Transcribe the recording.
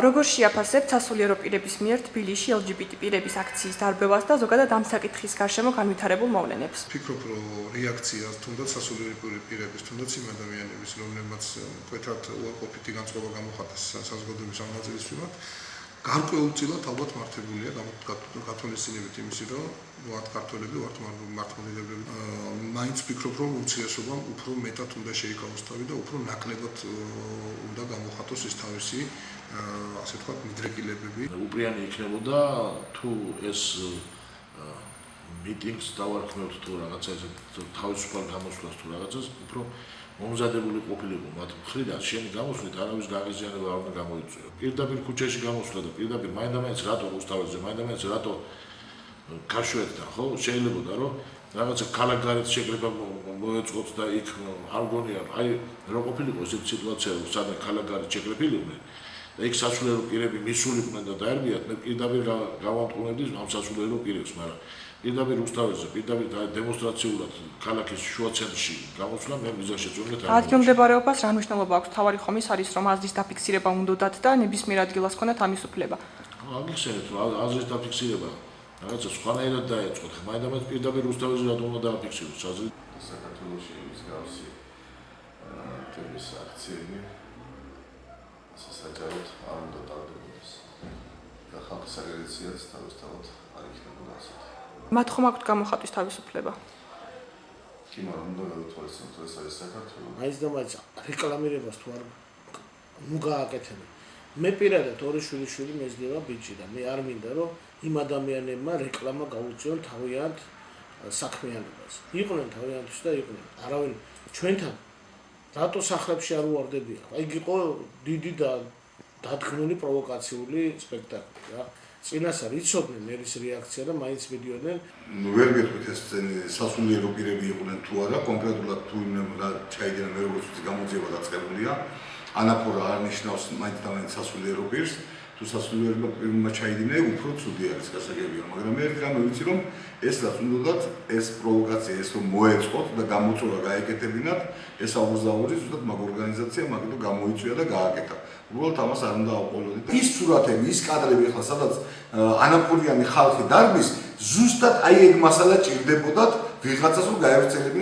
როგორ შეაფასებთ სასულიერო პირების მიერ თბილისში LGBT პირების აქციის დარბევას და ზოგადად ამ საკითხის გარშემო განვითარებულ მოვლენებს? ვფიქრობ, რომ რეაქცია თუნდაც სასულიერო პირების, თუნდაც იმ ადამიანების, რომლებმაც მკვეთრად უარყოფითი განწყობა გამოხატეს საზოგადოების ამ ნაწილის მიმართ, გარკვეულწილად ალბათ მართებულია გათვალისწინებით იმისი, რომ ვართ ქართველები, ვართ მართლმადიდებლები. მაინც ვფიქრობ, რომ უმცირესობამ უფრო მეტად უნდა შეიკავოს თავი და უფრო ნაკლებად უნდა გამოხატოს ის თავისი ასე ვთქვათ, მიდრეკილებები. უპრიანი იქნებოდა თუ ეს მიტინგს დავარქმევთ თუ რაღაცა თავისუფალ გამოსვლას თუ რაღაცას უფრო მომზადებული ყოფილიყო მათ მხრიდან შენი გამოსვლით არავის გაღიზიანება არ უნდა გამოიწვიო. პირდაპირ ქუჩაში გამოსვლა და პირდაპირ მაინდამაინც რატო რუსთაველზე, მაინდამაინც რატო ქაშვეთთან, ხო? შეიძლებოდა რომ რაღაცა ქალაქგარეთ შეკრება მოეწყოთ და იქ არ გონია, აი რა ყოფილიყო ესეთი სიტუაცია, რომ სადღაც ქალაქგარეთ შეკრებილიყვნენ და იქ სასულიერო პირები მისულიყვნენ და დაერბიათ, მე პირდაპირ გავამტყუნებდი ამ სასულიერო პირებს, მაგრამ პირდაპირ რუსთაველზე, პირდაპირ დემონსტრაციულად ქალაქის შუა ცენტრში გამოსვლა მე მიზანშეწონილად არ. ადგილმდებარეობას რა მნიშვნელობა აქვს? თავარი ხომ ის არის, რომ აზრის დაფიქსირება უნდათ და ნებისმიერ ადგილას ქონდათ ამის უფლება. აგიხსენეთ, რომ აზრის დაფიქსირება რაღაცა სხვანაირად დაეწყოთ, მაინდამაინც პირდაპირ რუსთაველზე რატომ უნდა დააფიქსიროს აზრი? საქართველოში მსგავსი თემის აქციები საჯაროდ არ უნდა ტარდებოდეს და ხალხის აგრესიაც თავისთავად არ იქნებოდა ასეთი. მათ ხომ აქვთ გამოხატვის თავისუფლება? კი, მაგრამ უნდა გავითვალისწინოთ, რომ ეს არის საქართველო. მაინც და მაინც რეკლამირებას თუ არ მოგააკეთებენ. მე პირადად ორი შვილი მეძლიება ბიჭი და მე არ მინდა რომ იმ ადამიანებმა რეკლამა გაუწიონ თავიანთ საქმიანობას. იყვნენ თავიანთთვის და იყვნენ. არავინ ჩვენთან რატო სახლებში არ უვარდებიან? აი იყო დიდი და დადგმული პროვოკაციული სპექტაკლი რა. წინასწარ იცოდნენ ერის რეაქცია და მაინც მიდიოდნენ. ვერ გეტყვით ეს სასულიერო პირები იყვნენ თუ არა, კონკრეტულად თუ რა ჩაიდნენ მე როგორც ვიცი გამოძიება დაწყებულია. ანაფორა არ ნიშნავს მაინც და მაინც სასულიერო პირს. თუ სასულიერო პირმა ჩაიდინე, უფრო ცუდი არის გასაგებია, მაგრამ მე ერთი რამე ვიცი რომ ეს რაც უნდათ ეს პროვოკაცია ეს რომ მოეწყოთ და გამოწვევა გაეკეთებინათ, ეს აუზაური ზუსტად მაგ ორგანიზაცია მაგითო გამოიწვია და გააკეთა. უბრალოდ ამას არ უნდა ავყოლოდეთ. ის სურათები, ის კადრები ახლა სადაც ანაფორიანი ხალხი დარბის, ზუსტად აი ეგ მასალა ჭირდებოდათ ვიღაცას რომ გაევრცელებინათ